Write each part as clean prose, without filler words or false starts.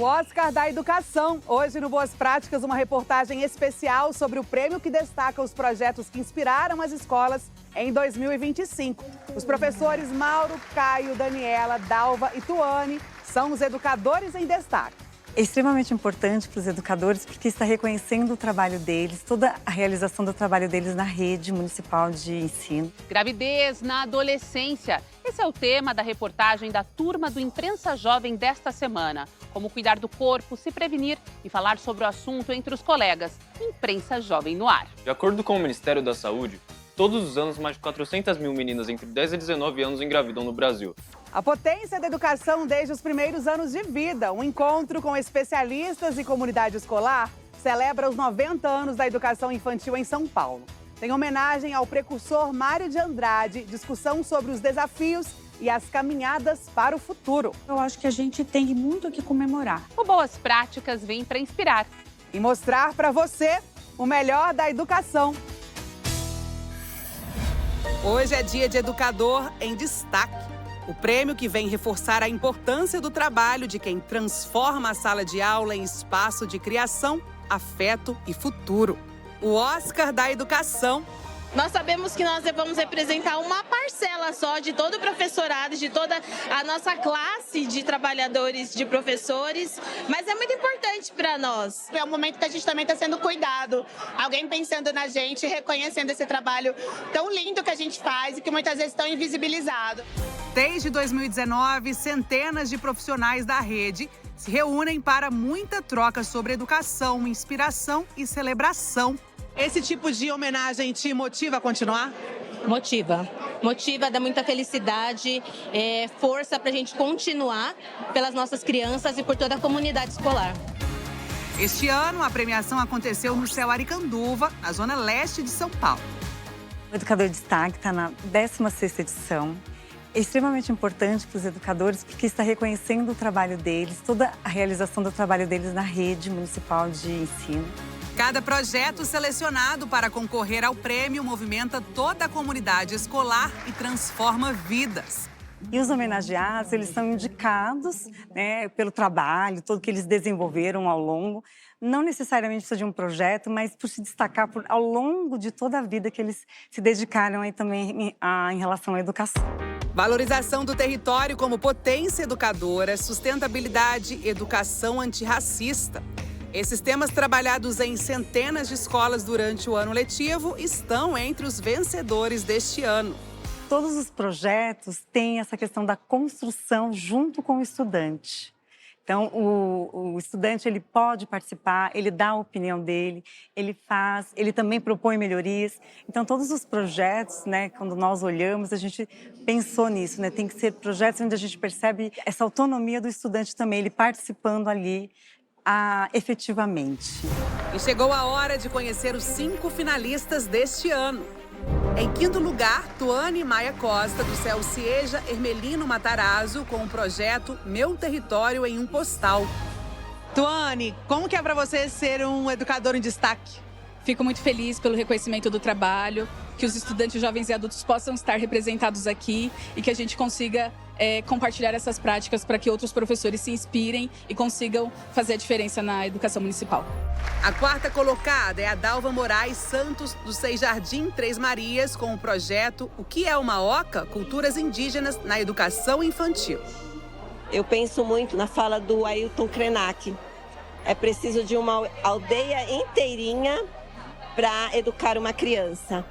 O Oscar da Educação. Hoje, no Boas Práticas, uma reportagem especial sobre o prêmio que destaca os projetos que inspiraram as escolas em 2025. Os professores Mauro, Caio, Daniela, Dalva e Tuane são os educadores em destaque. É extremamente importante para os educadores porque está reconhecendo o trabalho deles, toda a realização do trabalho deles na rede municipal de ensino. Gravidez na adolescência. Esse é o tema da reportagem da turma do Imprensa Jovem desta semana. Como cuidar do corpo, se prevenir e falar sobre o assunto entre os colegas. Imprensa Jovem no ar. De acordo com o Ministério da Saúde, todos os anos mais de 400 mil meninas entre 10 e 19 anos engravidam no Brasil. A potência da educação desde os primeiros anos de vida. Um encontro com especialistas e comunidade escolar celebra os 90 anos da educação infantil em São Paulo. Tem homenagem ao precursor Mário de Andrade, discussão sobre os desafios e as caminhadas para o futuro. Eu acho que a gente tem muito o que comemorar. O Boas Práticas vem para inspirar e mostrar para você o melhor da educação. Hoje é dia de Educador em Destaque. O prêmio que vem reforçar a importância do trabalho de quem transforma a sala de aula em espaço de criação, afeto e futuro. O Oscar da Educação. Nós sabemos que nós vamos representar uma parcela só de todo o professorado, de toda a nossa classe de trabalhadores, de professores, mas é muito importante para nós. É um momento que a gente também está sendo cuidado, alguém pensando na gente, reconhecendo esse trabalho tão lindo que a gente faz e que muitas vezes estão invisibilizado. Desde 2019, centenas de profissionais da rede se reúnem para muita troca sobre educação, inspiração e celebração. Esse tipo de homenagem te motiva a continuar? Motiva, dá muita felicidade, força para a gente continuar pelas nossas crianças e por toda a comunidade escolar. Este ano, a premiação aconteceu no Céu Aricanduva, na zona leste de São Paulo. O Educador de Destaque está na 16ª edição. É extremamente importante para os educadores porque está reconhecendo o trabalho deles, toda a realização do trabalho deles na rede municipal de ensino. Cada projeto selecionado para concorrer ao prêmio movimenta toda a comunidade escolar e transforma vidas. E os homenageados, eles são indicados, né, pelo trabalho, todo que eles desenvolveram ao longo. Não necessariamente precisa de um projeto, mas por se destacar ao longo de toda a vida que eles se dedicaram aí também em relação à educação. Valorização do território como potência educadora, sustentabilidade, educação antirracista. Esses temas trabalhados em centenas de escolas durante o ano letivo estão entre os vencedores deste ano. Todos os projetos têm essa questão da construção junto com o estudante. Então, o estudante ele pode participar, ele dá a opinião dele, ele faz, ele também propõe melhorias. Então, todos os projetos, né, quando nós olhamos, a gente pensou nisso, né? Tem que ser projetos onde a gente percebe essa autonomia do estudante também, ele participando ali efetivamente. E chegou a hora de conhecer os 5 finalistas deste ano. Em 5º lugar, Tuane Maia Costa, do Céu Cieja Hermelino Matarazzo, com o projeto Meu Território em um Postal. Tuane, como que é para você ser um educador em destaque? Fico muito feliz pelo reconhecimento do trabalho, que os estudantes, jovens e adultos possam estar representados aqui e que a gente consiga compartilhar essas práticas para que outros professores se inspirem e consigam fazer a diferença na educação municipal. A 4ª colocada é a Dalva Moraes Santos, do Seis Jardim Três Marias, com o projeto O que é uma Oca? Culturas indígenas na educação infantil. Eu penso muito na fala do Ailton Krenak. É preciso de uma aldeia inteirinha para educar uma criança.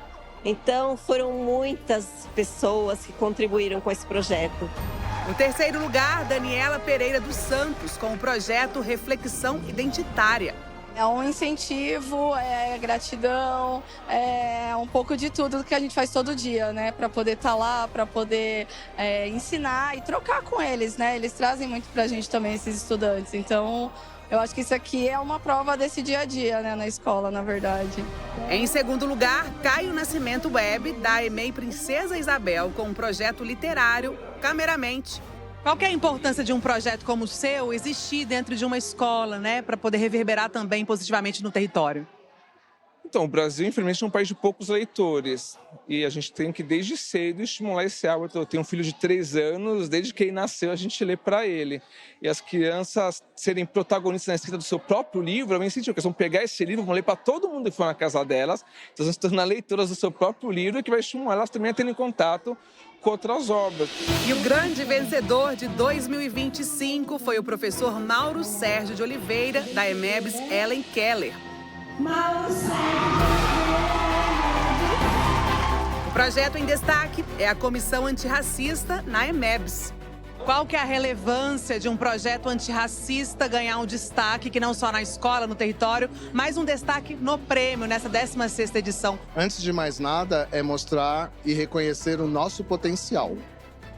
Então, foram muitas pessoas que contribuíram com esse projeto. No 3º lugar, Daniela Pereira dos Santos, com o projeto Reflexão Identitária. É um incentivo, é gratidão, é um pouco de tudo que a gente faz todo dia, né? Para poder estar lá, para poder ensinar e trocar com eles, né? Eles trazem muito para a gente também, esses estudantes. Então, eu acho que isso aqui é uma prova desse dia a dia, né? Na escola, na verdade. Em 2º lugar, Caio Nascimento Web, da EMEI Princesa Isabel, com um projeto literário Cameramente. Qual que é a importância de um projeto como o seu existir dentro de uma escola, né, para poder reverberar também positivamente no território? Então, o Brasil, infelizmente, é um país de poucos leitores. E a gente tem que, desde cedo, estimular esse hábito. Eu tenho um filho de 3 anos, desde que ele nasceu, a gente lê para ele. E as crianças serem protagonistas na escrita do seu próprio livro, eu me incentivo, que eles vão pegar esse livro, vão ler para todo mundo que for na casa delas. Então, elas estão se tornando leitoras do seu próprio livro, que vai estimular elas também a terem contato com outras obras. E o grande vencedor de 2025 foi o professor Mauro Sérgio de Oliveira, da EMEBS Ellen Keller. O projeto em destaque é a Comissão Antirracista na EMEBS. Qual que é a relevância de um projeto antirracista ganhar um destaque, que não só na escola, no território, mas um destaque no prêmio, nessa 16ª edição? Antes de mais nada, é mostrar e reconhecer o nosso potencial.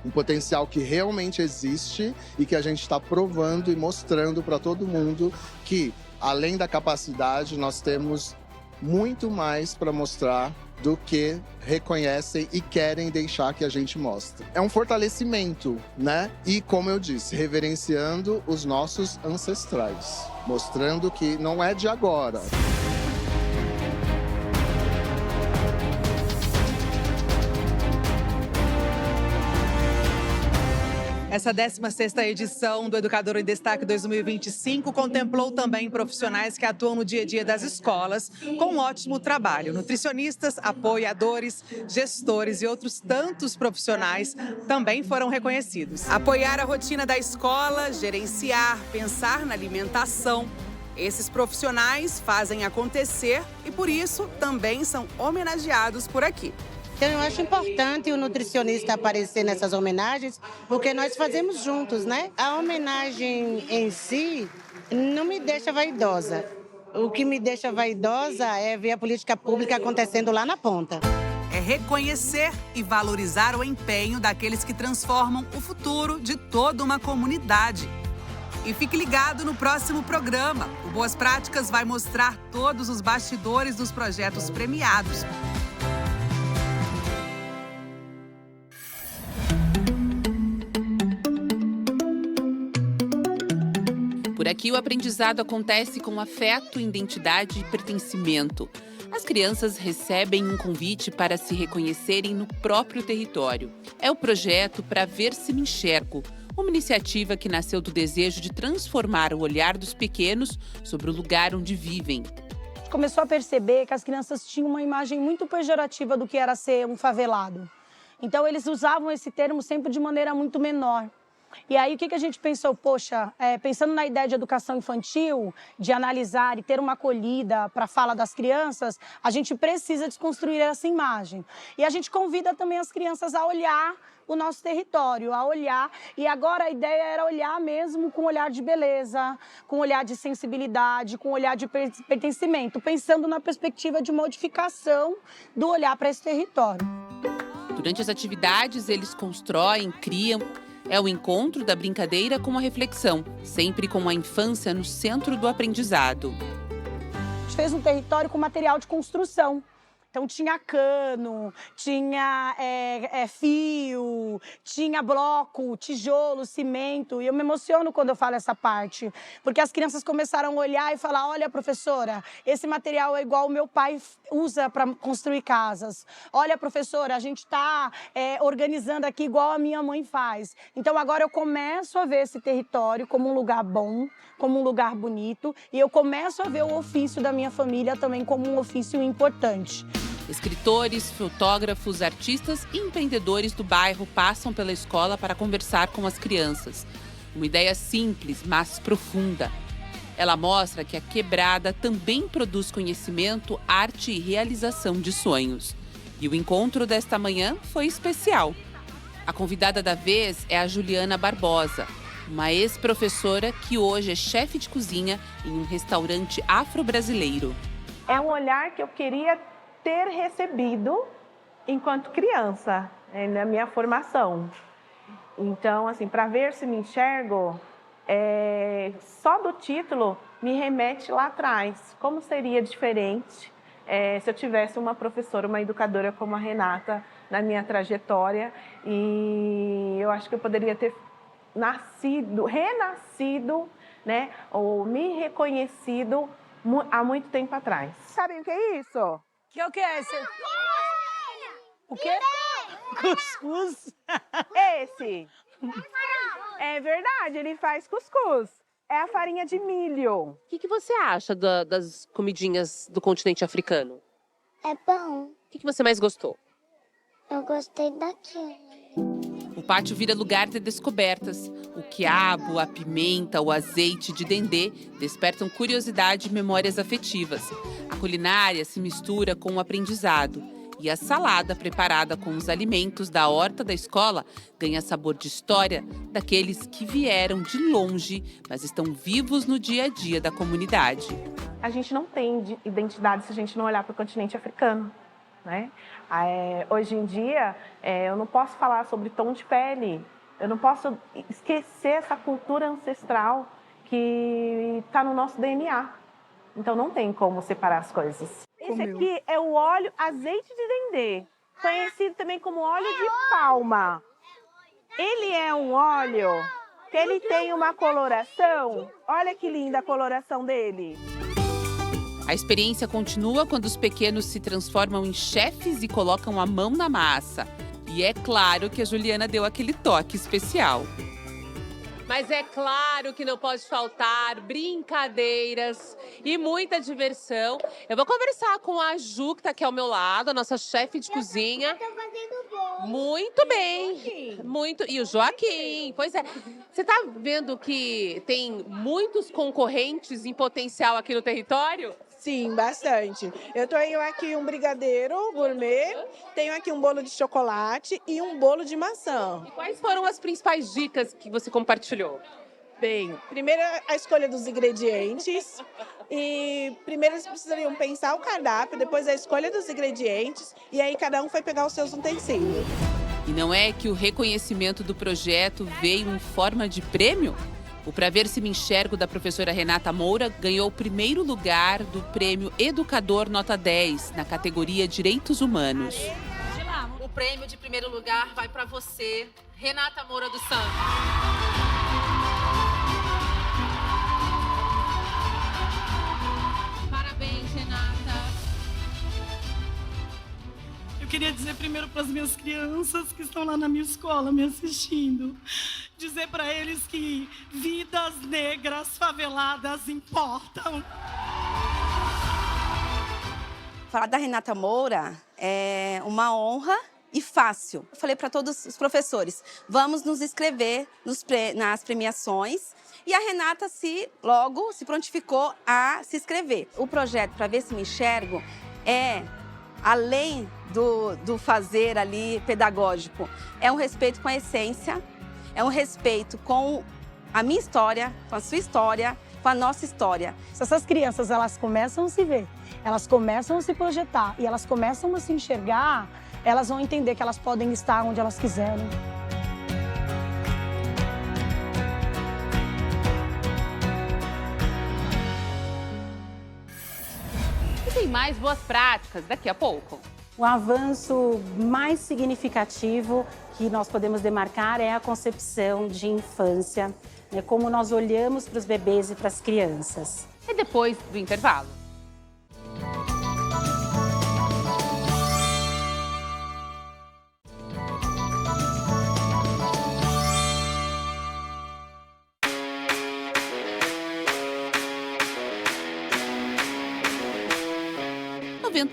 Um potencial que realmente existe e que a gente está provando e mostrando para todo mundo que, além da capacidade, nós temos muito mais para mostrar do que reconhecem e querem deixar que a gente mostre. É um fortalecimento, né? E, como eu disse, reverenciando os nossos ancestrais, mostrando que não é de agora. Essa 16ª edição do Educador em Destaque 2025 contemplou também profissionais que atuam no dia a dia das escolas com um ótimo trabalho. Nutricionistas, apoiadores, gestores e outros tantos profissionais também foram reconhecidos. Apoiar a rotina da escola, gerenciar, pensar na alimentação. Esses profissionais fazem acontecer e, por isso, também são homenageados por aqui. Então, eu acho importante o nutricionista aparecer nessas homenagens, porque nós fazemos juntos, né? A homenagem em si não me deixa vaidosa. O que me deixa vaidosa é ver a política pública acontecendo lá na ponta. É reconhecer e valorizar o empenho daqueles que transformam o futuro de toda uma comunidade. E fique ligado no próximo programa. O Boas Práticas vai mostrar todos os bastidores dos projetos premiados. Por aqui, o aprendizado acontece com afeto, identidade e pertencimento. As crianças recebem um convite para se reconhecerem no próprio território. É o projeto Pra Ver Se Me Enxergo, uma iniciativa que nasceu do desejo de transformar o olhar dos pequenos sobre o lugar onde vivem. A gente começou a perceber que as crianças tinham uma imagem muito pejorativa do que era ser um favelado. Então, eles usavam esse termo sempre de maneira muito menor. E aí, o que a gente pensou? Poxa, pensando na ideia de educação infantil, de analisar e ter uma acolhida para a fala das crianças, a gente precisa desconstruir essa imagem. E a gente convida também as crianças a olhar o nosso território, a olhar. E agora a ideia era olhar mesmo com um olhar de beleza, com um olhar de sensibilidade, com um olhar de pertencimento, pensando na perspectiva de modificação do olhar para esse território. Durante as atividades, eles constroem, criam. É o encontro da brincadeira com a reflexão, sempre com a infância no centro do aprendizado. A gente fez um território com material de construção. Então, tinha cano, tinha fio, tinha bloco, tijolo, cimento. E eu me emociono quando eu falo essa parte. Porque as crianças começaram a olhar e falar, olha, professora, esse material é igual o meu pai usa para construir casas. Olha, professora, a gente está organizando aqui igual a minha mãe faz. Então, agora eu começo a ver esse território como um lugar bom, como um lugar bonito. E eu começo a ver o ofício da minha família também como um ofício importante. Escritores, fotógrafos, artistas e empreendedores do bairro passam pela escola para conversar com as crianças. Uma ideia simples, mas profunda. Ela mostra que a quebrada também produz conhecimento, arte e realização de sonhos. E o encontro desta manhã foi especial. A convidada da vez é a Juliana Barbosa, uma ex-professora que hoje é chefe de cozinha em um restaurante afro-brasileiro. É um olhar que eu queria ter recebido enquanto criança, na minha formação. Então, assim, Pra Ver Se Me Enxergo, só do título me remete lá atrás. Como seria diferente se eu tivesse uma professora, uma educadora como a Renata na minha trajetória. E eu acho que eu poderia ter renascido, né, ou me reconhecido há muito tempo atrás. Sabem o que é isso? Que é o que é esse? O quê? Cuscuz? Esse. É verdade, ele faz cuscuz. É a farinha de milho. O que você acha das comidinhas do continente africano? É bom. O que você mais gostou? Eu gostei daquilo. O pátio vira lugar de descobertas. O quiabo, a pimenta, o azeite de dendê despertam curiosidade e memórias afetivas. A culinária se mistura com o aprendizado. E a salada preparada com os alimentos da horta da escola ganha sabor de história daqueles que vieram de longe, mas estão vivos no dia a dia da comunidade. A gente não tem identidade se a gente não olhar para o continente africano, né? Hoje em dia, eu não posso falar sobre tom de pele, eu não posso esquecer essa cultura ancestral que está no nosso DNA. Então não tem como separar as coisas. Esse aqui é o óleo azeite de dendê, conhecido também como óleo de palma. Ele é um óleo que ele tem uma coloração, olha que linda a coloração dele. A experiência continua quando os pequenos se transformam em chefes e colocam a mão na massa. E é claro que a Juliana deu aquele toque especial. Mas é claro que não pode faltar brincadeiras e muita diversão. Eu vou conversar com a Ju, que está aqui ao meu lado, a nossa chefe de cozinha. Muito bem. Muito. E o Joaquim. Pois é. Você está vendo que tem muitos concorrentes em potencial aqui no território? Sim, bastante. Eu tenho aqui um brigadeiro gourmet, tenho aqui um bolo de chocolate e um bolo de maçã. E quais foram as principais dicas que você compartilhou? Bem, primeiro a escolha dos ingredientes. E primeiro eles precisariam pensar o cardápio, depois a escolha dos ingredientes. E aí cada um foi pegar os seus utensílios. E não é que o reconhecimento do projeto veio em forma de prêmio? O Pra Ver Se Me Enxergo, da professora Renata Moura, ganhou o primeiro lugar do prêmio Educador Nota 10, na categoria Direitos Humanos. O prêmio de primeiro lugar vai para você, Renata Moura dos Santos. Parabéns, Renata. Eu queria dizer primeiro para as minhas crianças que estão lá na minha escola me assistindo, dizer para eles que vidas negras faveladas importam. Falar da Renata Moura é uma honra e fácil. Eu falei para todos os professores, vamos nos inscrever nas premiações. E a Renata logo se prontificou a se inscrever. O projeto Pra Ver Se Me Enxergo é, além do fazer ali pedagógico, é um respeito com a essência, é um respeito com a minha história, com a sua história, com a nossa história. Se essas crianças elas começam a se ver, elas começam a se projetar e elas começam a se enxergar, elas vão entender que elas podem estar onde elas quiserem. E tem mais boas práticas daqui a pouco. O avanço mais significativo que nós podemos demarcar é a concepção de infância, né? Como nós olhamos para os bebês e para as crianças. E depois do intervalo.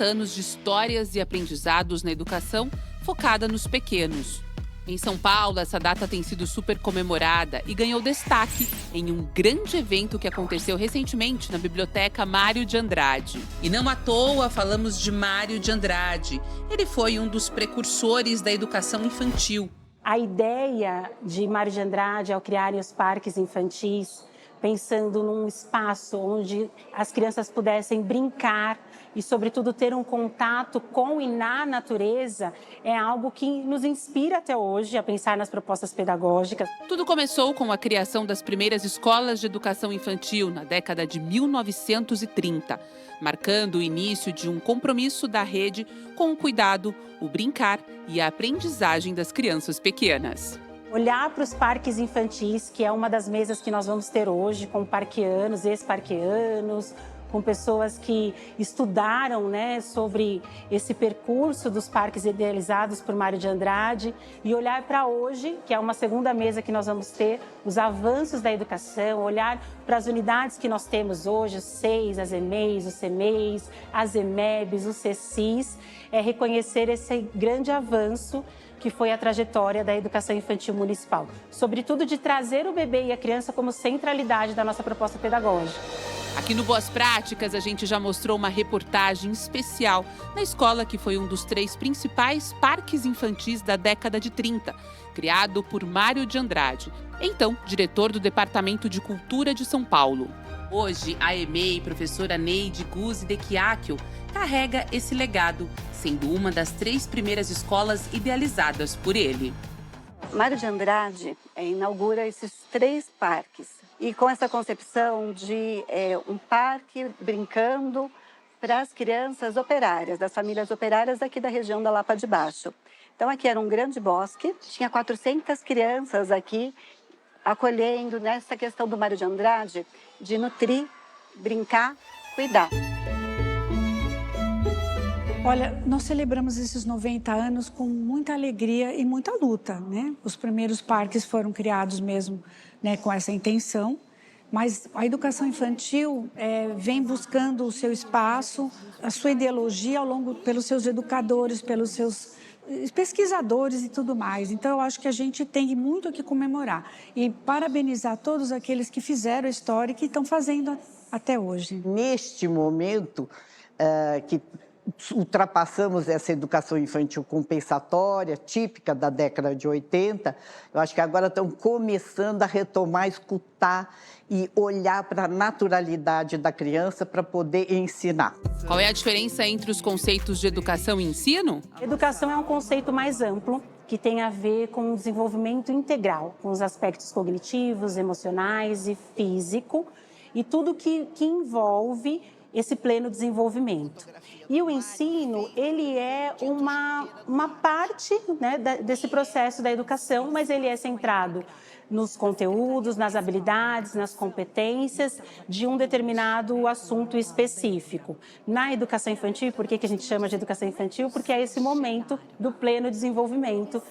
Anos de histórias e aprendizados na educação focada nos pequenos. Em São Paulo, essa data tem sido super comemorada e ganhou destaque em um grande evento que aconteceu recentemente na Biblioteca Mário de Andrade. E não à toa falamos de Mário de Andrade. Ele foi um dos precursores da educação infantil. A ideia de Mário de Andrade ao criarem os parques infantis, pensando num espaço onde as crianças pudessem brincar e, sobretudo, ter um contato com e na natureza, é algo que nos inspira até hoje a pensar nas propostas pedagógicas. Tudo começou com a criação das primeiras escolas de educação infantil na década de 1930, marcando o início de um compromisso da rede com o cuidado, o brincar e a aprendizagem das crianças pequenas. Olhar para os parques infantis, que é uma das mesas que nós vamos ter hoje, com parqueanos, ex-parqueanos, com pessoas que estudaram, né, sobre esse percurso dos parques idealizados por Mário de Andrade e olhar para hoje, que é uma segunda mesa que nós vamos ter, os avanços da educação, olhar para as unidades que nós temos hoje, os SEIs, as EMEIs, os CEMEIs, as EMEBs, os CECIs, reconhecer esse grande avanço que foi a trajetória da educação infantil municipal. Sobretudo de trazer o bebê e a criança como centralidade da nossa proposta pedagógica. Aqui no Boas Práticas, a gente já mostrou uma reportagem especial na escola que foi um dos 3 principais parques infantis da década de 30, criado por Mário de Andrade, então diretor do Departamento de Cultura de São Paulo. Hoje, a EMEI, professora Neide Guzzi de Chiacchio, carrega esse legado, sendo uma das 3 primeiras escolas idealizadas por ele. Mário de Andrade inaugura esses 3 parques. E com essa concepção de um parque brincando para as crianças operárias, das famílias operárias daqui da região da Lapa de Baixo. Então aqui era um grande bosque, tinha 400 crianças aqui acolhendo nessa questão do Mário de Andrade de nutrir, brincar, cuidar. Olha, nós celebramos esses 90 anos com muita alegria e muita luta, né? Os primeiros parques foram criados mesmo, né, com essa intenção, mas a educação infantil vem buscando o seu espaço, a sua ideologia pelos seus educadores, pelos seus pesquisadores e tudo mais. Então, eu acho que a gente tem muito o que comemorar e parabenizar todos aqueles que fizeram a história e que estão fazendo até hoje. Neste momento que ultrapassamos essa educação infantil compensatória, típica da década de 80, eu acho que agora estão começando a retomar, escutar e olhar para a naturalidade da criança para poder ensinar. Qual é a diferença entre os conceitos de educação e ensino? Educação é um conceito mais amplo, que tem a ver com o desenvolvimento integral, com os aspectos cognitivos, emocionais e físico, e tudo que envolve esse pleno desenvolvimento. E o ensino, ele é uma parte, né, desse processo da educação, mas ele é centrado nos conteúdos, nas habilidades, nas competências de um determinado assunto específico. Na educação infantil, por que a gente chama de educação infantil? Porque é esse momento do pleno desenvolvimento,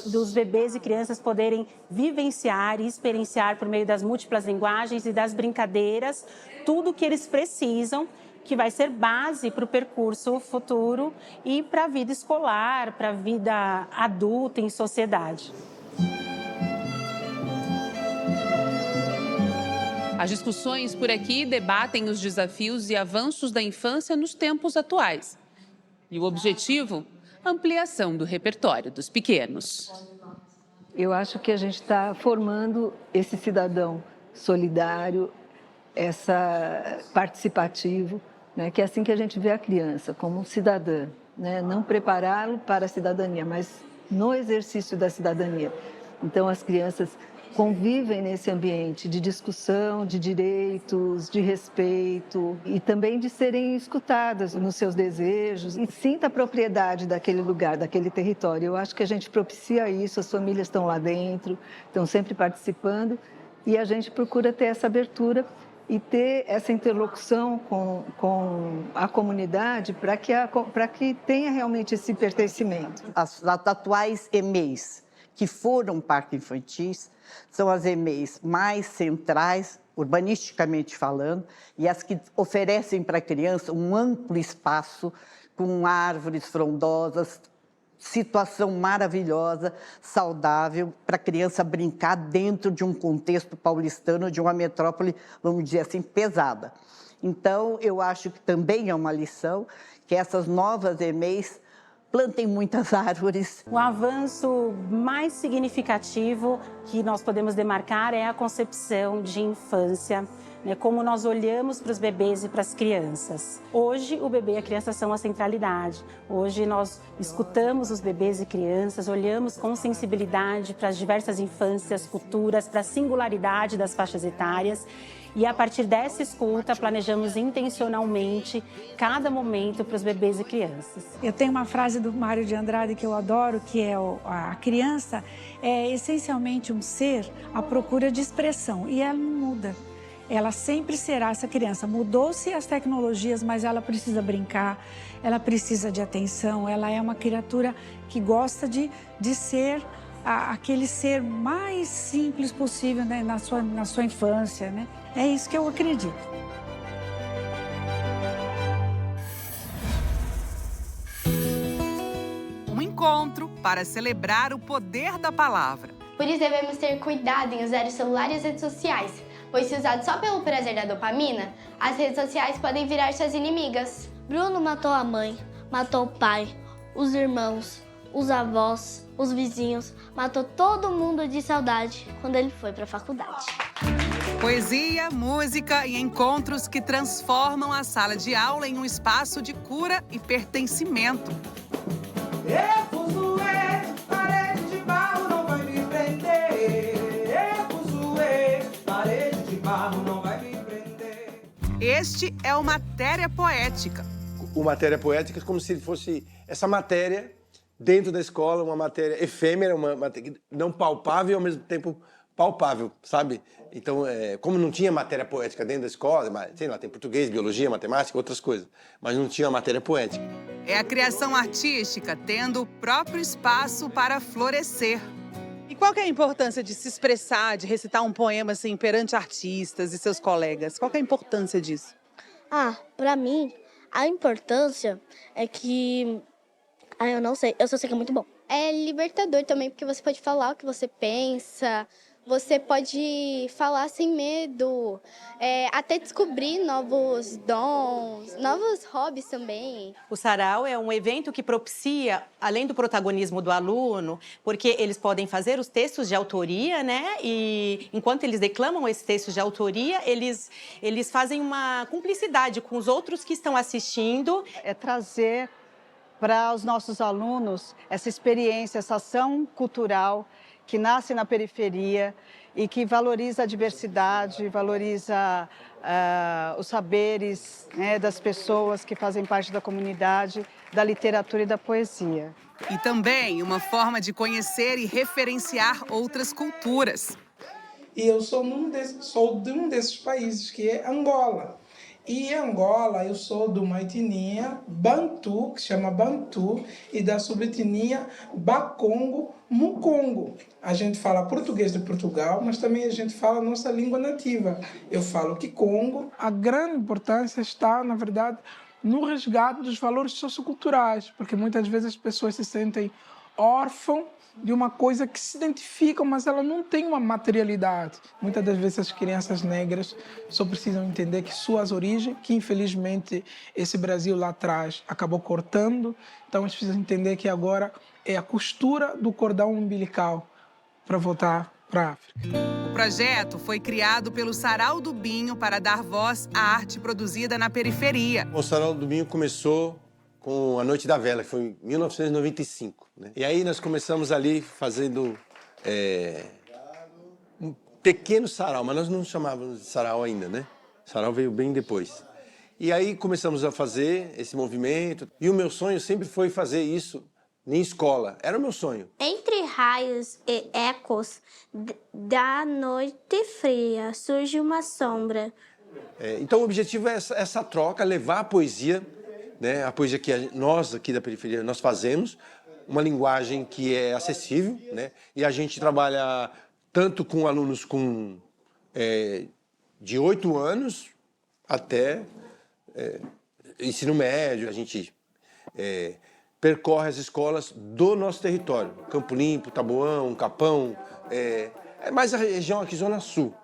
dos bebês e crianças poderem vivenciar e experienciar por meio das múltiplas linguagens e das brincadeiras, tudo que eles precisam, que vai ser base para o percurso futuro e para a vida escolar, para a vida adulta em sociedade. As discussões por aqui debatem os desafios e avanços da infância nos tempos atuais. E o objetivo? Ampliação do repertório dos pequenos. Eu acho que a gente está formando esse cidadão solidário, participativo, né? Que é assim que a gente vê a criança, como um cidadã, né? Não prepará-lo para a cidadania, mas no exercício da cidadania. Então, as crianças convivem nesse ambiente de discussão, de direitos, de respeito e também de serem escutadas nos seus desejos e sinta a propriedade daquele lugar, daquele território. Eu acho que a gente propicia isso, as famílias estão lá dentro, estão sempre participando e a gente procura ter essa abertura e ter essa interlocução com a comunidade para que tenha realmente esse pertencimento. As atuais EMEIs, que foram parques infantis, são as EMEIs mais centrais, urbanisticamente falando, e as que oferecem para a criança um amplo espaço, com árvores frondosas, situação maravilhosa, saudável, para a criança brincar dentro de um contexto paulistano, de uma metrópole, vamos dizer assim, pesada. Então, eu acho que também é uma lição que essas novas EMEIs plantem muitas árvores. O avanço mais significativo que nós podemos demarcar é a concepção de infância, né, como nós olhamos para os bebês e para as crianças. Hoje, o bebê e a criança são a centralidade. Hoje, nós escutamos os bebês e crianças, olhamos com sensibilidade para as diversas infâncias, culturas, para a singularidade das faixas etárias. E, a partir dessa escuta, planejamos intencionalmente cada momento para os bebês e crianças. Eu tenho uma frase do Mário de Andrade que eu adoro, que é a criança é essencialmente um ser à procura de expressão, e ela não muda. ela sempre será essa criança. Mudou-se as tecnologias, mas ela precisa brincar, ela precisa de atenção, ela é uma criatura que gosta de ser aquele ser mais simples possível, né, na sua infância, né? É isso que eu acredito. Um encontro para celebrar o poder da palavra. Por isso devemos ter cuidado em usar o celular e as redes sociais, pois se usado só pelo prazer da dopamina, as redes sociais podem virar suas inimigas. Bruno matou a mãe, matou o pai, os irmãos, os avós, os vizinhos, matou todo mundo de saudade quando ele foi para a faculdade. Poesia, música e encontros que transformam a sala de aula em um espaço de cura e pertencimento. Parede de barro não vai me prender. Parede de barro não vai me prender. Este é o Matéria Poética. O Matéria Poética é como se fosse essa matéria dentro da escola, uma matéria efêmera, uma matéria não palpável e ao mesmo tempo palpável, sabe? Então, como não tinha matéria poética dentro da escola, sei lá, tem português, biologia, matemática, outras coisas, mas não tinha matéria poética. É a criação artística tendo o próprio espaço para florescer. E qual que é a importância de se expressar, de recitar um poema assim perante artistas e seus colegas? Qual que é a importância disso? Pra mim, a importância é que... eu não sei, eu só sei que é muito bom. É libertador também, porque você pode falar o que você pensa, você pode falar sem medo, até descobrir novos dons, novos hobbies também. O sarau é um evento que propicia, além do protagonismo do aluno, porque eles podem fazer os textos de autoria, né? E enquanto eles declamam esses textos de autoria, eles fazem uma cumplicidade com os outros que estão assistindo. É trazer para os nossos alunos essa experiência, essa ação cultural que nasce na periferia e que valoriza a diversidade, valoriza os saberes, né, das pessoas que fazem parte da comunidade, da literatura e da poesia. E também uma forma de conhecer e referenciar outras culturas. E eu sou de um desses países, que é Angola. E em Angola, eu sou de uma etnia Bantu, que se chama Bantu, e da subetnia Bakongo-Mukongo. A gente fala português de Portugal, mas também a gente fala a nossa língua nativa. Eu falo Kikongo. A grande importância está, na verdade, no resgate dos valores socioculturais, porque muitas vezes as pessoas se sentem órfãos de uma coisa que se identificam, mas ela não tem uma materialidade. Muitas das vezes as crianças negras só precisam entender que suas origens, que infelizmente esse Brasil lá atrás acabou cortando, então eles precisam entender que agora é a costura do cordão umbilical para voltar para a África. O projeto foi criado pelo Sarau do Binho para dar voz à arte produzida na periferia. O Sarau do Binho começou com a Noite da Vela, que foi em 1995. Né? E aí nós começamos ali fazendo um pequeno sarau, mas nós não chamávamos de sarau ainda, né? O sarau veio bem depois. E aí começamos a fazer esse movimento. E o meu sonho sempre foi fazer isso em escola. Era o meu sonho. Entre raios e ecos da noite fria surge uma sombra. Então o objetivo é essa troca, levar a poesia, né? A poesia que nós aqui da periferia nós fazemos, uma linguagem que é acessível, né? E a gente trabalha tanto com alunos de 8 anos até ensino médio. A gente percorre as escolas do nosso território, Campo Limpo, Taboão, Capão, é mais a região aqui, Zona Sul.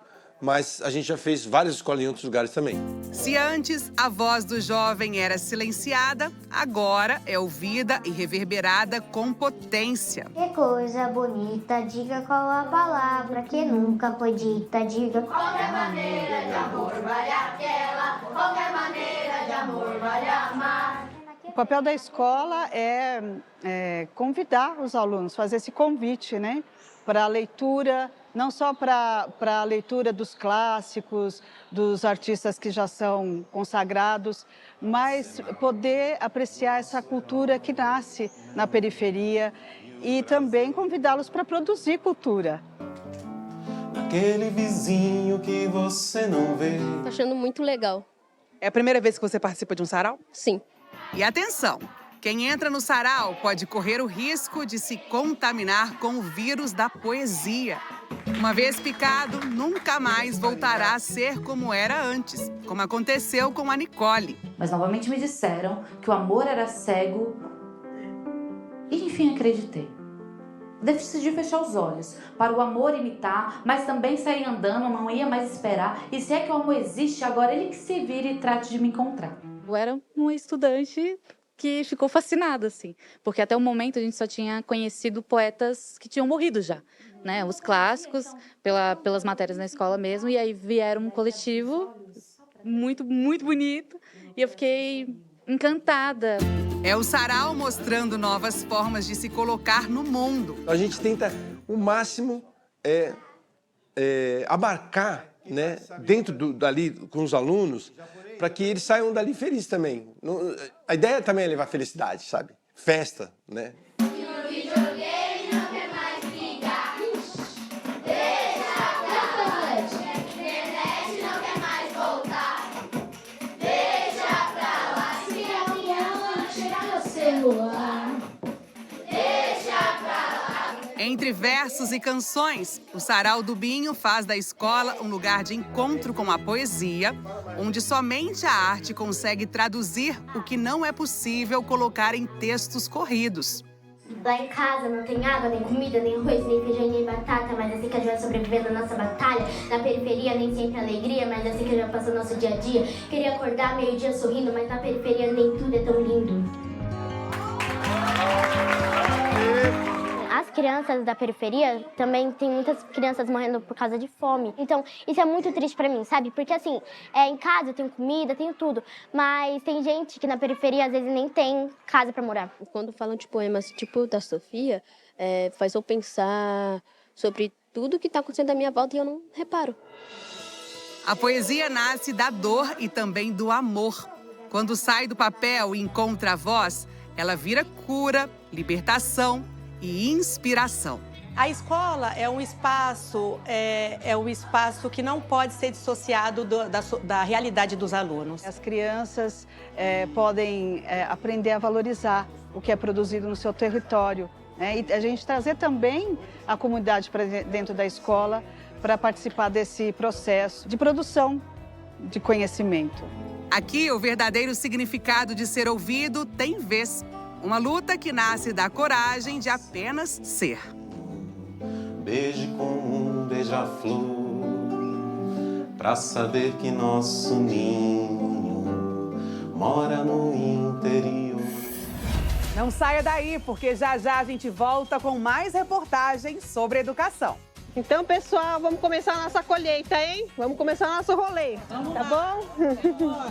Mas a gente já fez várias escolas em outros lugares também. Se antes a voz do jovem era silenciada, agora é ouvida e reverberada com potência. Que coisa bonita, diga qual a palavra que nunca foi dita, diga. Qualquer maneira de amor vale aquela, qualquer maneira de amor vale amar. O papel da escola é convidar os alunos, fazer esse convite, né, para a leitura, não só para a leitura dos clássicos, dos artistas que já são consagrados, mas poder apreciar essa cultura que nasce na periferia e também convidá-los para produzir cultura. aquele vizinho que você não vê. Tô achando muito legal. É a primeira vez que você participa de um sarau? Sim. E atenção! Quem entra no sarau pode correr o risco de se contaminar com o vírus da poesia. Uma vez picado, nunca mais voltará a ser como era antes, como aconteceu com a Nicole. Mas novamente me disseram que o amor era cego e enfim acreditei. Decidi fechar os olhos para o amor imitar, mas também sair andando, não ia mais esperar. E se é que o amor existe, agora ele que se vire e trate de me encontrar. Eu era uma estudante que ficou fascinada, assim, porque até o momento a gente só tinha conhecido poetas que tinham morrido já, né? Os clássicos, pelas matérias na escola mesmo, e aí vieram um coletivo muito, muito bonito, e eu fiquei encantada. É o sarau mostrando novas formas de se colocar no mundo. A gente tenta o máximo abarcar, né, dentro dali com os alunos, para que eles saiam dali felizes também. A ideia também é levar felicidade, sabe? Festa, né? Entre versos e canções, o Sarau do Binho faz da escola um lugar de encontro com a poesia, onde somente a arte consegue traduzir o que não é possível colocar em textos corridos. Lá em casa não tem água, nem comida, nem arroz, nem feijão, nem batata, mas assim que a gente vai sobrevivendo na nossa batalha. Na periferia nem sempre alegria, mas assim que a gente passa o nosso dia a dia. Queria acordar meio-dia sorrindo, mas na periferia nem tudo é tão lindo. As crianças da periferia também tem muitas crianças morrendo por causa de fome. Então, isso é muito triste pra mim, sabe? Porque assim, em casa eu tenho comida, tenho tudo, mas tem gente que na periferia às vezes nem tem casa pra morar. Quando falam de poemas tipo da Sofia, faz eu pensar sobre tudo que tá acontecendo à minha volta e eu não reparo. A poesia nasce da dor e também do amor. Quando sai do papel e encontra a voz, ela vira cura, libertação e inspiração. A escola é um espaço que não pode ser dissociado da realidade dos alunos. As crianças podem aprender a valorizar o que é produzido no seu território, né? E a gente trazer também a comunidade para dentro da escola para participar desse processo de produção de conhecimento. Aqui, o verdadeiro significado de ser ouvido tem vez. Uma luta que nasce da coragem de apenas ser. Beije como um beija-flor, pra saber que nosso ninho mora no interior. Não saia daí, porque já já a gente volta com mais reportagens sobre educação. Então, pessoal, vamos começar a nossa colheita, hein? Vamos começar o nosso rolê, tá bom?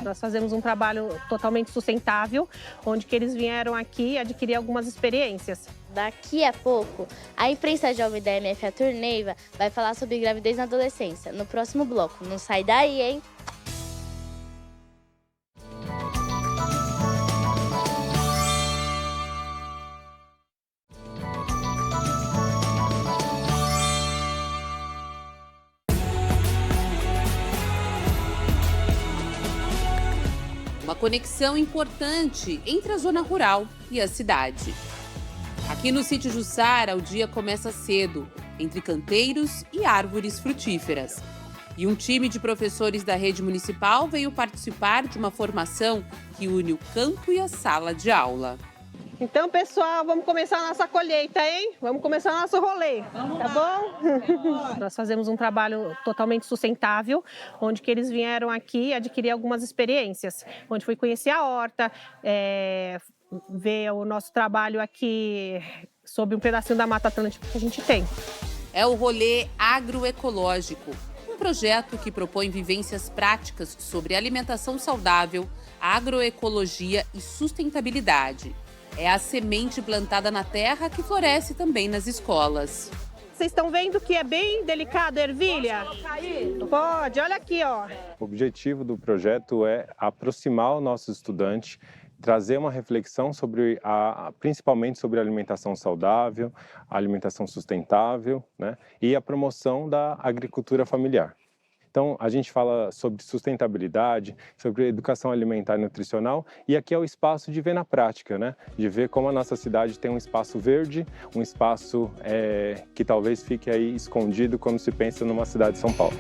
Nós fazemos um trabalho totalmente sustentável, onde que eles vieram aqui adquirir algumas experiências. Daqui a pouco, a imprensa jovem da MF A Turneiva vai falar sobre gravidez na adolescência, no próximo bloco. Não sai daí, hein? Uma conexão importante entre a zona rural e a cidade. Aqui no sítio Jussara, o dia começa cedo, entre canteiros e árvores frutíferas. E um time de professores da rede municipal veio participar de uma formação que une o campo e a sala de aula. Então, pessoal, vamos começar a nossa colheita, hein? Vamos começar o nosso rolê, tá bom? Nós fazemos um trabalho totalmente sustentável, onde que eles vieram aqui adquirir algumas experiências, onde foi conhecer a horta, ver o nosso trabalho aqui sobre um pedacinho da Mata Atlântica que a gente tem. É o rolê agroecológico, um projeto que propõe vivências práticas sobre alimentação saudável, agroecologia e sustentabilidade. É a semente plantada na terra que floresce também nas escolas. Vocês estão vendo que é bem delicado, ervilha? Pode, olha aqui, ó. O objetivo do projeto é aproximar o nosso estudante trazer uma reflexão sobre principalmente sobre a alimentação saudável, a alimentação sustentável, né, e a promoção da agricultura familiar. Então, a gente fala sobre sustentabilidade, sobre educação alimentar e nutricional, e aqui é o espaço de ver na prática, né? De ver como a nossa cidade tem um espaço verde, um espaço que talvez fique aí escondido quando se pensa numa cidade de São Paulo.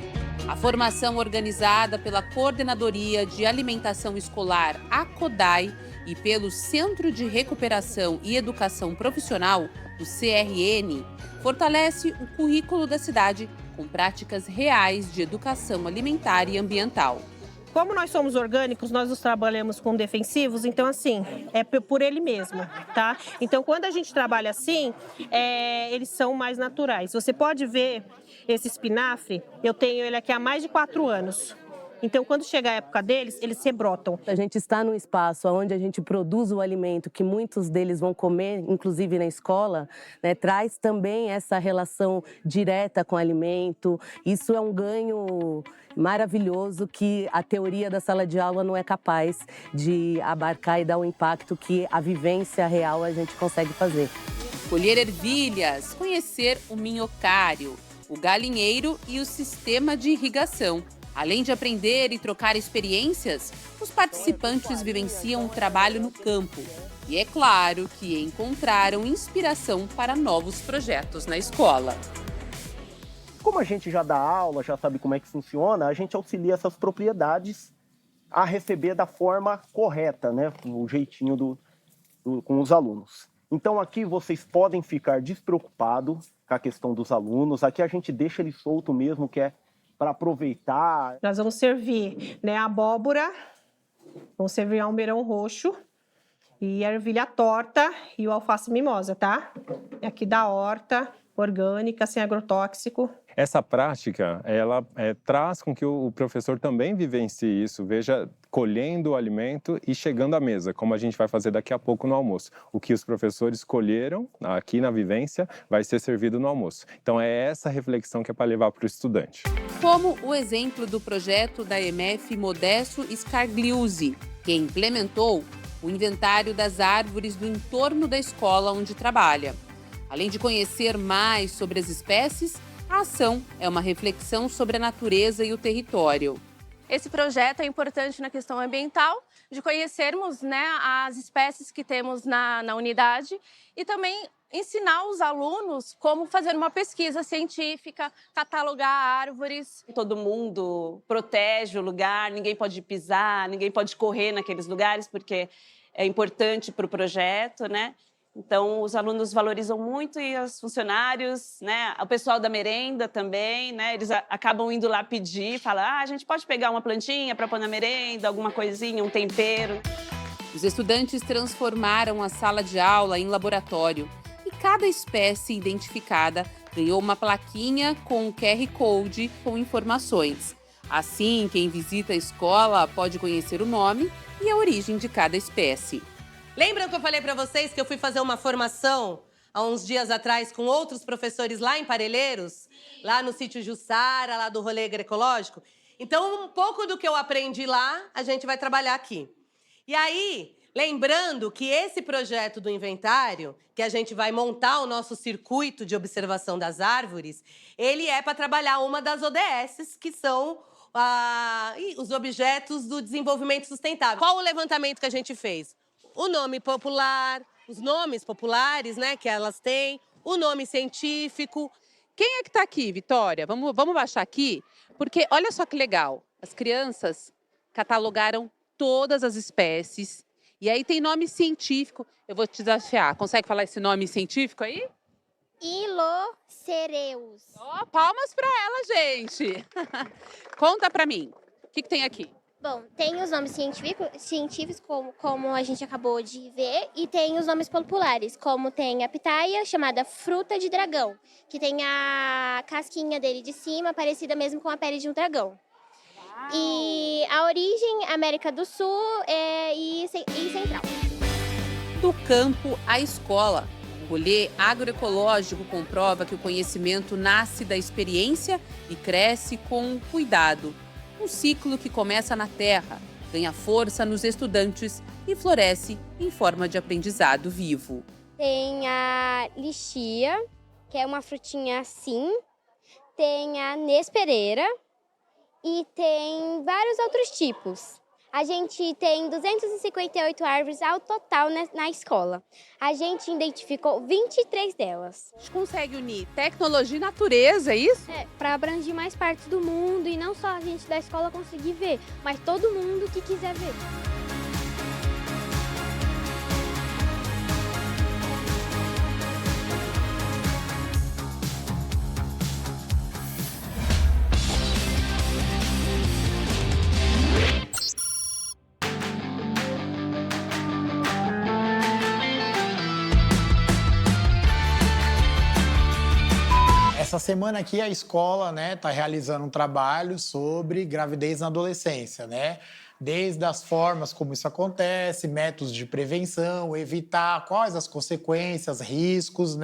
A formação organizada pela Coordenadoria de Alimentação Escolar, a CODAI, e pelo Centro de Recuperação e Educação Profissional, o CRN, fortalece o currículo da cidade com práticas reais de educação alimentar e ambiental. Como nós somos orgânicos, nós os trabalhamos com defensivos, então assim, é por ele mesmo, tá? Então quando a gente trabalha assim, eles são mais naturais. Você pode ver esse espinafre, eu tenho ele aqui há mais de 4 anos. Então, quando chega a época deles, eles se brotam. A gente está num espaço onde a gente produz o alimento que muitos deles vão comer, inclusive na escola, né, traz também essa relação direta com o alimento. Isso é um ganho maravilhoso que a teoria da sala de aula não é capaz de abarcar e dar o impacto que a vivência real a gente consegue fazer. Colher ervilhas, conhecer o minhocário, o galinheiro e o sistema de irrigação. Além de aprender e trocar experiências, os participantes vivenciam o trabalho no campo. E é claro que encontraram inspiração para novos projetos na escola. Como a gente já dá aula, já sabe como é que funciona, a gente auxilia essas propriedades a receber da forma correta, né? O jeitinho com os alunos. Então aqui vocês podem ficar despreocupados com a questão dos alunos. Aqui a gente deixa ele solto mesmo, que é para aproveitar. Nós vamos servir, né, a abóbora, vamos servir almeirão roxo e a ervilha torta e o alface mimosa, tá? Aqui da horta, orgânica, sem agrotóxico. Essa prática, ela traz com que o professor também vivencie isso, veja colhendo o alimento e chegando à mesa, como a gente vai fazer daqui a pouco no almoço. O que os professores colheram aqui na vivência vai ser servido no almoço. Então é essa reflexão que é para levar para o estudante. Como o exemplo do projeto da EMF Modesto Scargliuzzi, que implementou o inventário das árvores do entorno da escola onde trabalha. Além de conhecer mais sobre as espécies, a ação é uma reflexão sobre a natureza e o território. Esse projeto é importante na questão ambiental, de conhecermos, né, as espécies que temos na unidade e também ensinar os alunos como fazer uma pesquisa científica, catalogar árvores. Todo mundo protege o lugar, ninguém pode pisar, ninguém pode correr naqueles lugares, porque é importante para o projeto, né? Então, os alunos valorizam muito e os funcionários, né? O pessoal da merenda também, né? Eles acabam indo lá pedir, falam, a gente pode pegar uma plantinha para pôr na merenda, alguma coisinha, um tempero. Os estudantes transformaram a sala de aula em laboratório e cada espécie identificada ganhou uma plaquinha com o QR Code com informações. Assim, quem visita a escola pode conhecer o nome e a origem de cada espécie. Lembram que eu falei para vocês que eu fui fazer uma formação há uns dias atrás com outros professores lá em Parelheiros? Lá no sítio Jussara, lá do rolê agroecológico? Então, um pouco do que eu aprendi lá, a gente vai trabalhar aqui. E aí, lembrando que esse projeto do inventário, que a gente vai montar o nosso circuito de observação das árvores, ele é para trabalhar uma das ODS, que são os objetos do desenvolvimento sustentável. Qual o levantamento que a gente fez? O nome popular, os nomes populares, né, que elas têm, o nome científico. Quem é que está aqui, Vitória? Vamos baixar aqui, porque olha só que legal. As crianças catalogaram todas as espécies e aí tem nome científico. Eu vou te desafiar. Consegue falar esse nome científico aí? Ilocereus. Oh, palmas para ela, gente. Conta para mim. O que tem aqui? Bom, tem os nomes científicos como a gente acabou de ver, e tem os nomes populares, como tem a pitaia, chamada fruta de dragão, que tem a casquinha dele de cima, parecida mesmo com a pele de um dragão. Uau. E a origem, América do Sul e Central. Do campo à escola. O rolê agroecológico comprova que o conhecimento nasce da experiência e cresce com cuidado. Um ciclo que começa na terra, ganha força nos estudantes e floresce em forma de aprendizado vivo. Tem a lixia, que é uma frutinha assim. Tem a nespereira e tem vários outros tipos. A gente tem 258 árvores ao total na escola. A gente identificou 23 delas. A gente consegue unir tecnologia e natureza, é isso? Para abranger mais partes do mundo e não só a gente da escola conseguir ver, mas todo mundo que quiser ver. Essa semana aqui a escola está realizando um trabalho sobre gravidez na adolescência, desde as formas como isso acontece, métodos de prevenção, evitar, quais as consequências, riscos,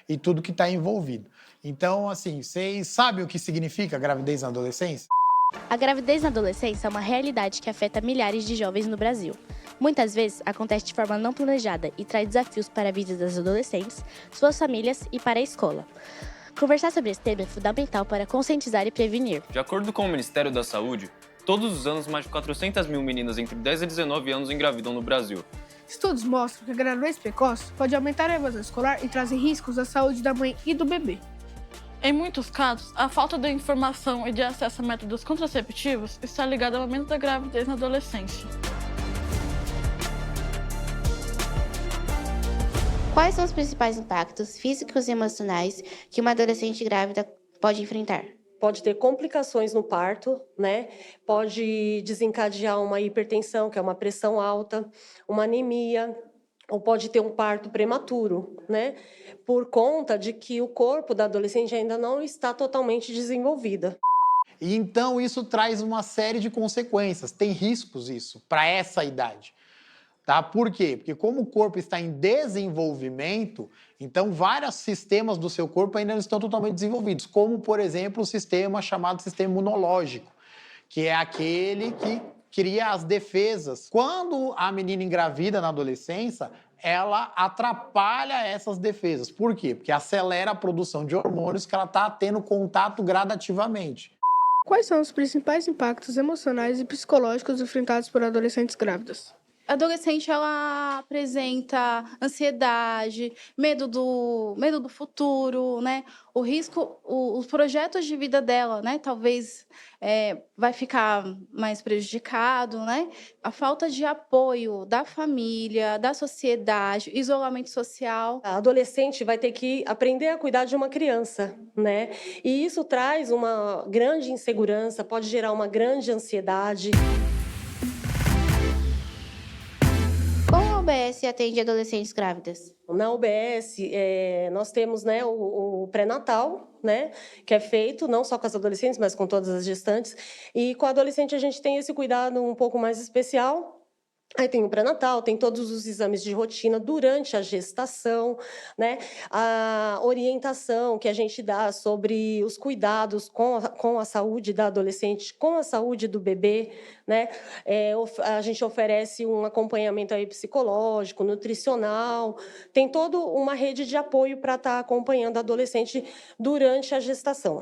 e tudo que está envolvido. Então, assim, vocês sabem o que significa gravidez na adolescência? A gravidez na adolescência é uma realidade que afeta milhares de jovens no Brasil. Muitas vezes acontece de forma não planejada e traz desafios para a vida das adolescentes, suas famílias e para a escola. Conversar sobre esse tema é fundamental para conscientizar e prevenir. De acordo com o Ministério da Saúde, todos os anos mais de 400 mil meninas entre 10 e 19 anos engravidam no Brasil. Estudos mostram que a gravidez precoce pode aumentar a evasão escolar e trazer riscos à saúde da mãe e do bebê. Em muitos casos, a falta de informação e de acesso a métodos contraceptivos está ligada ao aumento da gravidez na adolescência. Quais são os principais impactos físicos e emocionais que uma adolescente grávida pode enfrentar? Pode ter complicações no parto, Pode desencadear uma hipertensão, que é uma pressão alta, uma anemia, ou pode ter um parto prematuro, Por conta de que o corpo da adolescente ainda não está totalmente desenvolvido. E então isso traz uma série de consequências, tem riscos isso, para essa idade. Por quê? Porque como o corpo está em desenvolvimento, então vários sistemas do seu corpo ainda não estão totalmente desenvolvidos, como, por exemplo, o sistema chamado sistema imunológico, que é aquele que cria as defesas. Quando a menina engravida na adolescência, ela atrapalha essas defesas. Por quê? Porque acelera a produção de hormônios que ela está tendo contato gradativamente. Quais são os principais impactos emocionais e psicológicos enfrentados por adolescentes grávidas? A adolescente, ela apresenta ansiedade, medo do futuro, O risco, os projetos de vida dela, Talvez vai ficar mais prejudicado, A falta de apoio da família, da sociedade, isolamento social. A adolescente vai ter que aprender a cuidar de uma criança, E isso traz uma grande insegurança, pode gerar uma grande ansiedade. Como a UBS atende adolescentes grávidas? Na UBS, nós temos o pré-natal, que é feito não só com as adolescentes, mas com todas as gestantes. E com a adolescente a gente tem esse cuidado um pouco mais especial. Aí tem o pré-natal, tem todos os exames de rotina durante a gestação, A orientação que a gente dá sobre os cuidados com a saúde da adolescente, com a saúde do bebê, A gente oferece um acompanhamento aí psicológico, nutricional, tem toda uma rede de apoio para estar acompanhando a adolescente durante a gestação.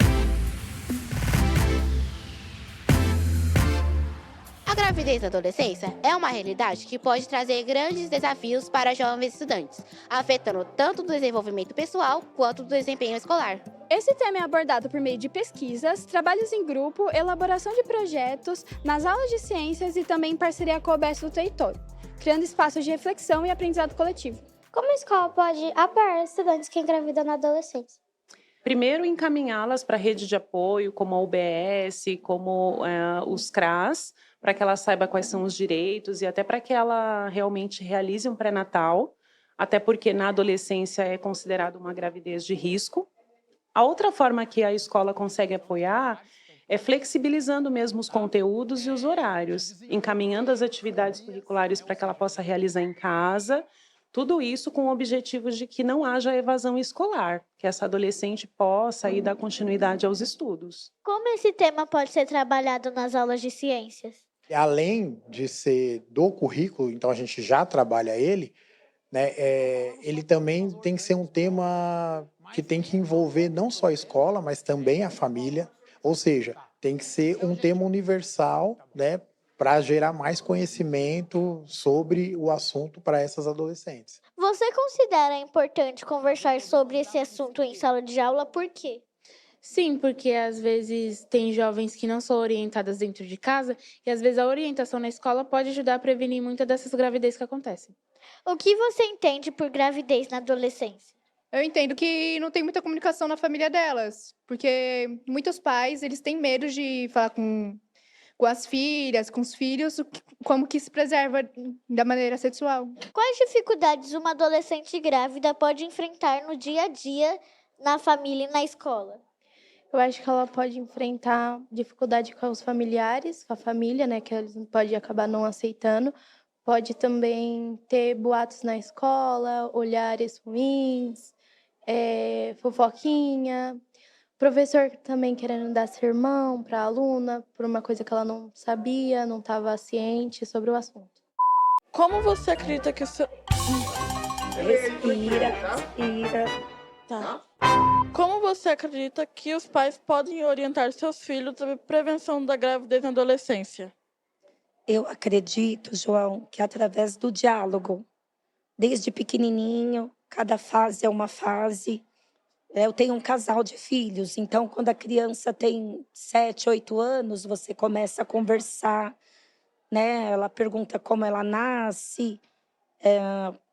A gravidez na adolescência é uma realidade que pode trazer grandes desafios para jovens estudantes, afetando tanto o desenvolvimento pessoal quanto o desempenho escolar. Esse tema é abordado por meio de pesquisas, trabalhos em grupo, elaboração de projetos, nas aulas de ciências e também em parceria com a UBS do território, criando espaços de reflexão e aprendizado coletivo. Como a escola pode apoiar estudantes que engravidam na adolescência? Primeiro, encaminhá-las para a rede de apoio, como a UBS, como os CRAS, para que ela saiba quais são os direitos e até para que ela realmente realize um pré-natal, até porque na adolescência é considerado uma gravidez de risco. A outra forma que a escola consegue apoiar é flexibilizando mesmo os conteúdos e os horários, encaminhando as atividades curriculares para que ela possa realizar em casa, tudo isso com o objetivo de que não haja evasão escolar, que essa adolescente possa aí dar continuidade aos estudos. Como esse tema pode ser trabalhado nas aulas de ciências? Além de ser do currículo, então a gente já trabalha ele, né, ele também tem que ser um tema que tem que envolver não só a escola, mas também a família. Ou seja, tem que ser um tema universal, né, para gerar mais conhecimento sobre o assunto para essas adolescentes. Você considera importante conversar sobre esse assunto em sala de aula? Por quê? Sim, porque às vezes tem jovens que não são orientadas dentro de casa e às vezes a orientação na escola pode ajudar a prevenir muitas dessas gravidez que acontecem. O que você entende por gravidez na adolescência? Eu entendo que não tem muita comunicação na família delas, porque muitos pais, eles têm medo de falar com as filhas, com os filhos, como que se preserva da maneira sexual. Quais dificuldades uma adolescente grávida pode enfrentar no dia a dia, na família e na escola? Eu acho que ela pode enfrentar dificuldade com os familiares, com a família, né, que eles podem acabar não aceitando. Pode também ter boatos na escola, olhares ruins, fofoquinha. Professor também querendo dar sermão para a aluna por uma coisa que ela não sabia, não estava ciente sobre o assunto. Como você acredita que isso... Respira. Tá. Como você acredita que os pais podem orientar seus filhos sobre prevenção da gravidez na adolescência? Eu acredito, João, que através do diálogo, desde pequenininho, cada fase é uma fase. Eu tenho um casal de filhos, então quando a criança tem 7, 8 anos, você começa a conversar, né? Ela pergunta como ela nasce,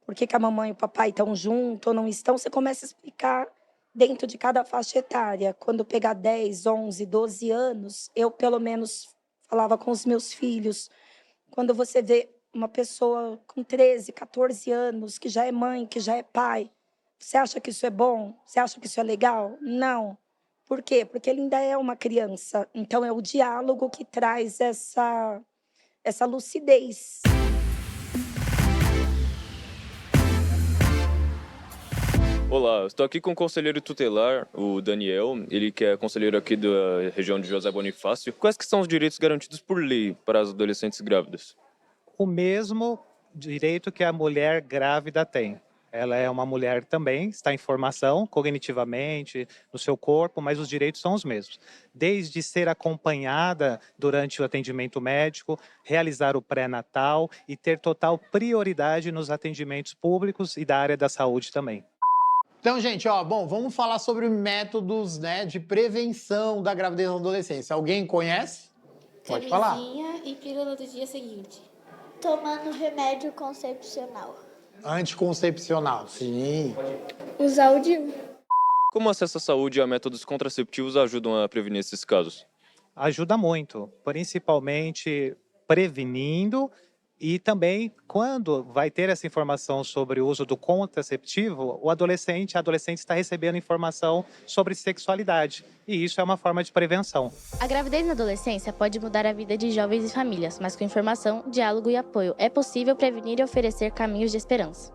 por que a mamãe e o papai estão juntos ou não estão. Você começa a explicar dentro de cada faixa etária. Quando pegar 10, 11, 12 anos, eu pelo menos falava com os meus filhos. Quando você vê uma pessoa com 13, 14 anos, que já é mãe, que já é pai, você acha que isso é bom? Você acha que isso é legal? Não. Por quê? Porque ele ainda é uma criança. Então é o diálogo que traz essa lucidez. Olá, estou aqui com o conselheiro tutelar, o Daniel, ele que é conselheiro aqui da região de José Bonifácio. Quais que são os direitos garantidos por lei para as adolescentes grávidas? O mesmo direito que a mulher grávida tem. Ela é uma mulher também, está em formação cognitivamente, no seu corpo, mas os direitos são os mesmos. Desde ser acompanhada durante o atendimento médico, realizar o pré-natal e ter total prioridade nos atendimentos públicos e da área da saúde também. Então, gente, vamos falar sobre métodos, né, de prevenção da gravidez na adolescência. Alguém conhece? Pode falar. Camisinha e pílula do dia seguinte. Tomando remédio concepcional. Anticoncepcional, sim. Usar o DIU. Como acesso à saúde e a métodos contraceptivos ajudam a prevenir esses casos? Ajuda muito, principalmente prevenindo e também quando vai ter essa informação sobre o uso do contraceptivo, a adolescente está recebendo informação sobre sexualidade e isso é uma forma de prevenção. A gravidez na adolescência pode mudar a vida de jovens e famílias, mas com informação, diálogo e apoio é possível prevenir e oferecer caminhos de esperança.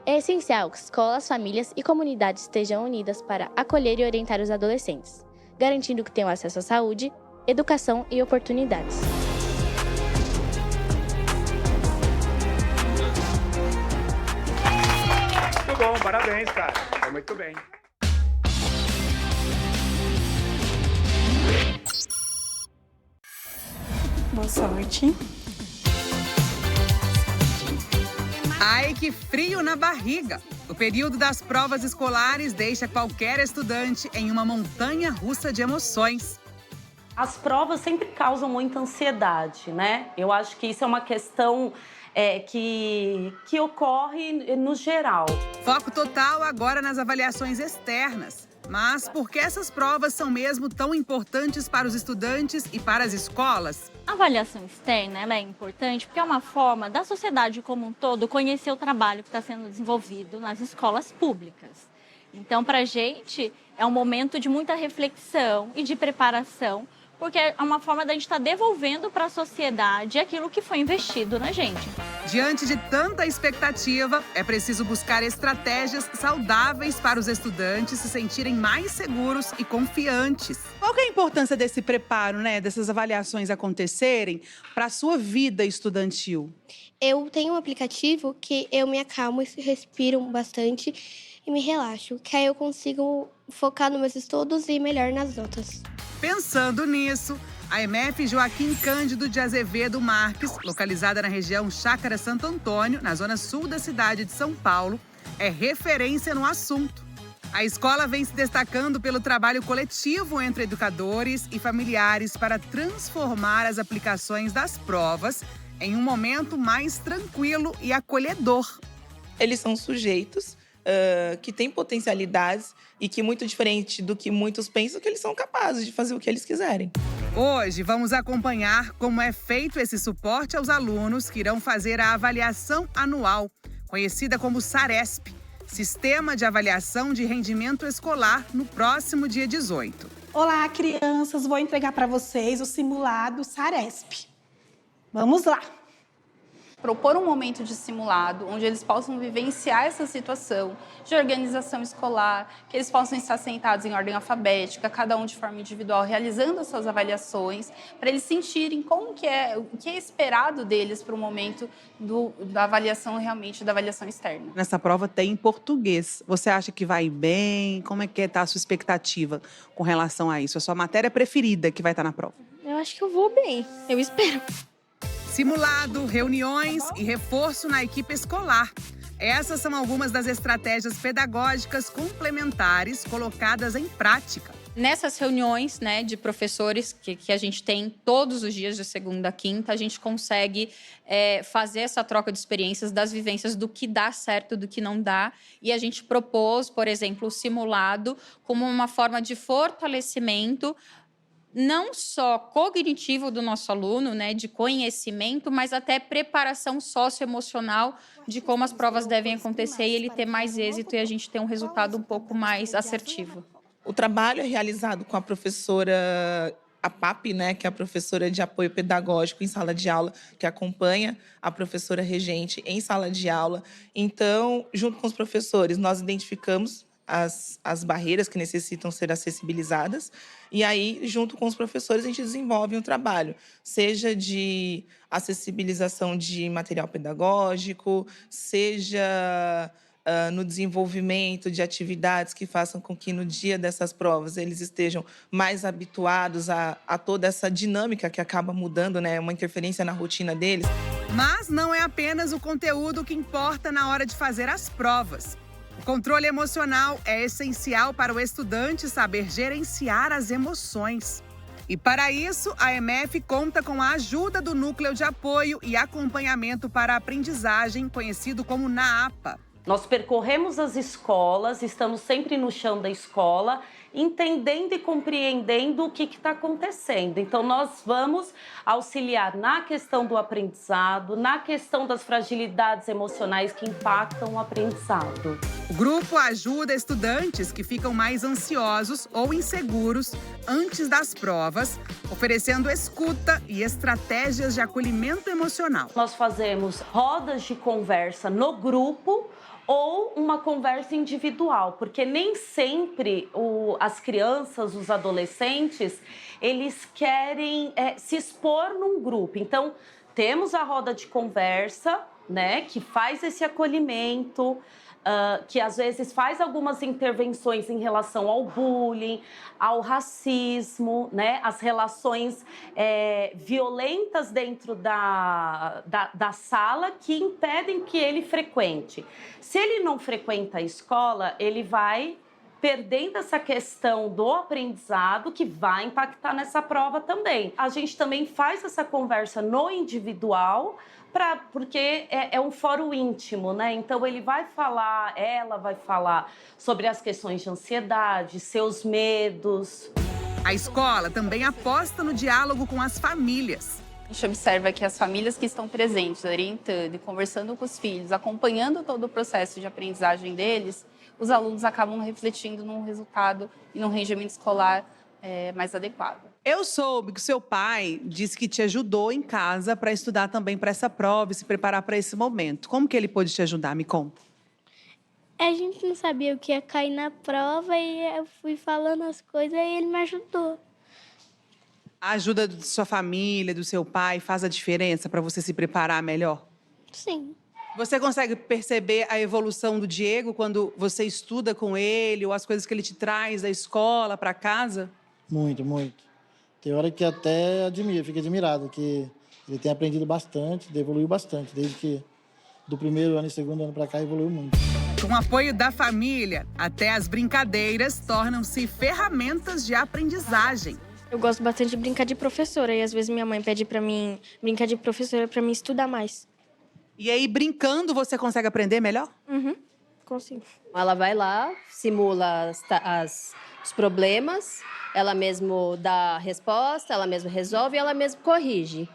É essencial que escolas, famílias e comunidades estejam unidas para acolher e orientar os adolescentes, garantindo que tenham acesso à saúde, educação e oportunidades. Muito bom, parabéns, cara. Foi muito bem. Boa sorte. Ai, que frio na barriga! O período das provas escolares deixa qualquer estudante em uma montanha-russa de emoções. As provas sempre causam muita ansiedade, né? Eu acho que isso é uma questão que ocorre no geral. Foco total agora nas avaliações externas. Mas por que essas provas são mesmo tão importantes para os estudantes e para as escolas? A avaliação externa ela é importante porque é uma forma da sociedade como um todo conhecer o trabalho que está sendo desenvolvido nas escolas públicas. Então, para a gente, é um momento de muita reflexão e de preparação, porque é uma forma da gente estar devolvendo para a sociedade aquilo que foi investido na gente. Diante de tanta expectativa, é preciso buscar estratégias saudáveis para os estudantes se sentirem mais seguros e confiantes. Qual que é a importância desse preparo, né, dessas avaliações acontecerem para a sua vida estudantil? Eu tenho um aplicativo que eu me acalmo e respiro bastante e me relaxo, que aí eu consigo focar nos meus estudos e melhor nas notas. Pensando nisso, a EMF Joaquim Cândido de Azevedo Marques, localizada na região Chácara Santo Antônio, na zona sul da cidade de São Paulo, é referência no assunto. A escola vem se destacando pelo trabalho coletivo entre educadores e familiares para transformar as aplicações das provas em um momento mais tranquilo e acolhedor. Eles são sujeitos que têm potencialidades e que, muito diferente do que muitos pensam, que eles são capazes de fazer o que eles quiserem. Hoje, vamos acompanhar como é feito esse suporte aos alunos que irão fazer a avaliação anual, conhecida como SARESP, Sistema de Avaliação de Rendimento Escolar, no próximo dia 18. Olá, crianças! Vou entregar para vocês o simulado SARESP. Vamos lá! Propor um momento de simulado, onde eles possam vivenciar essa situação de organização escolar, que eles possam estar sentados em ordem alfabética, cada um de forma individual, realizando as suas avaliações, para eles sentirem como que é, o que é esperado deles para o momento da avaliação, realmente, da avaliação externa. Nessa prova tem português. Você acha que vai bem? Como é que está a sua expectativa com relação a isso? A sua matéria preferida que vai estar na prova? Eu acho que eu vou bem, eu espero. Simulado, reuniões e reforço na equipe escolar. Essas são algumas das estratégias pedagógicas complementares colocadas em prática. Nessas reuniões, né, de professores que a gente tem todos os dias de segunda a quinta, a gente consegue fazer essa troca de experiências, das vivências do que dá certo, do que não dá. E a gente propôs, por exemplo, o simulado como uma forma de fortalecimento não só cognitivo do nosso aluno, né, de conhecimento, mas até preparação socioemocional de como as provas devem acontecer e ele ter mais êxito e a gente ter um resultado um pouco mais assertivo. O trabalho é realizado com a professora, a PAP, né, que é a professora de apoio pedagógico em sala de aula, que acompanha a professora regente em sala de aula. Então, junto com os professores, nós identificamos as barreiras que necessitam ser acessibilizadas. E aí, junto com os professores, a gente desenvolve um trabalho, seja de acessibilização de material pedagógico, seja no desenvolvimento de atividades que façam com que no dia dessas provas eles estejam mais habituados a toda essa dinâmica que acaba mudando, né? Uma interferência na rotina deles. Mas não é apenas o conteúdo que importa na hora de fazer as provas. O controle emocional é essencial para o estudante saber gerenciar as emoções. E para isso, a EMF conta com a ajuda do Núcleo de Apoio e Acompanhamento para a Aprendizagem, conhecido como NAAPA. Nós percorremos as escolas, estamos sempre no chão da escola, entendendo e compreendendo o que está acontecendo. Então, nós vamos auxiliar na questão do aprendizado, na questão das fragilidades emocionais que impactam o aprendizado. O grupo ajuda estudantes que ficam mais ansiosos ou inseguros antes das provas, oferecendo escuta e estratégias de acolhimento emocional. Nós fazemos rodas de conversa no grupo, ou uma conversa individual, porque nem sempre as crianças, os adolescentes, eles querem se expor num grupo. Então, temos a roda de conversa, né, que faz esse acolhimento, que às vezes faz algumas intervenções em relação ao bullying, ao racismo, né, as relações violentas dentro da sala que impedem que ele frequente. Se ele não frequenta a escola, ele vai perdendo essa questão do aprendizado que vai impactar nessa prova também. A gente também faz essa conversa no individual, porque é um fórum íntimo, né? Então ela vai falar sobre as questões de ansiedade, seus medos. A escola também aposta no diálogo com as famílias. A gente observa que as famílias que estão presentes, orientando e conversando com os filhos, acompanhando todo o processo de aprendizagem deles, os alunos acabam refletindo num resultado e num rendimento escolar mais adequado. Eu soube que seu pai disse que te ajudou em casa para estudar também para essa prova e se preparar para esse momento. Como que ele pôde te ajudar? Me conta. A gente não sabia o que ia cair na prova e eu fui falando as coisas e ele me ajudou. A ajuda de sua família, do seu pai, faz a diferença para você se preparar melhor? Sim. Você consegue perceber a evolução do Diego quando você estuda com ele ou as coisas que ele te traz da escola para casa? Muito, muito. Tem hora que até fica admirado, que ele tem aprendido bastante, evoluiu bastante, desde que do primeiro ano e segundo ano para cá evoluiu muito. Com o apoio da família, até as brincadeiras tornam-se ferramentas de aprendizagem. Eu gosto bastante de brincar de professora e às vezes minha mãe pede para mim brincar de professora para mim estudar mais. E aí, brincando, você consegue aprender melhor? Consigo. Ela vai lá, simula os problemas, ela mesmo dá a resposta, ela mesmo resolve e ela mesmo corrige.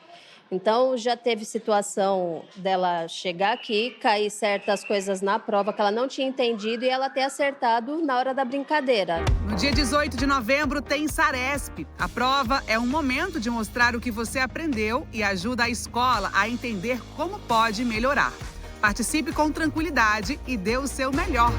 Então, já teve situação dela chegar aqui, cair certas coisas na prova que ela não tinha entendido e ela ter acertado na hora da brincadeira. No dia 18 de novembro tem Saresp. A prova é um momento de mostrar o que você aprendeu e ajuda a escola a entender como pode melhorar. Participe com tranquilidade e dê o seu melhor.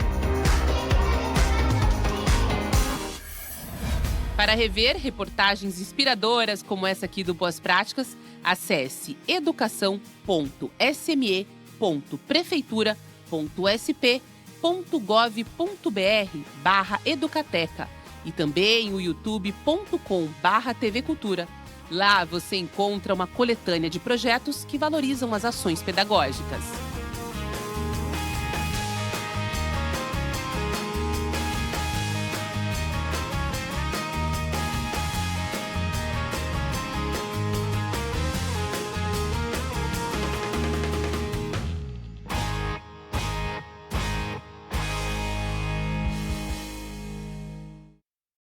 Para rever reportagens inspiradoras como essa aqui do Boas Práticas, acesse educação.sme.prefeitura.sp.gov.br/educateca e também o youtube.com/TV Cultura. Lá você encontra uma coletânea de projetos que valorizam as ações pedagógicas.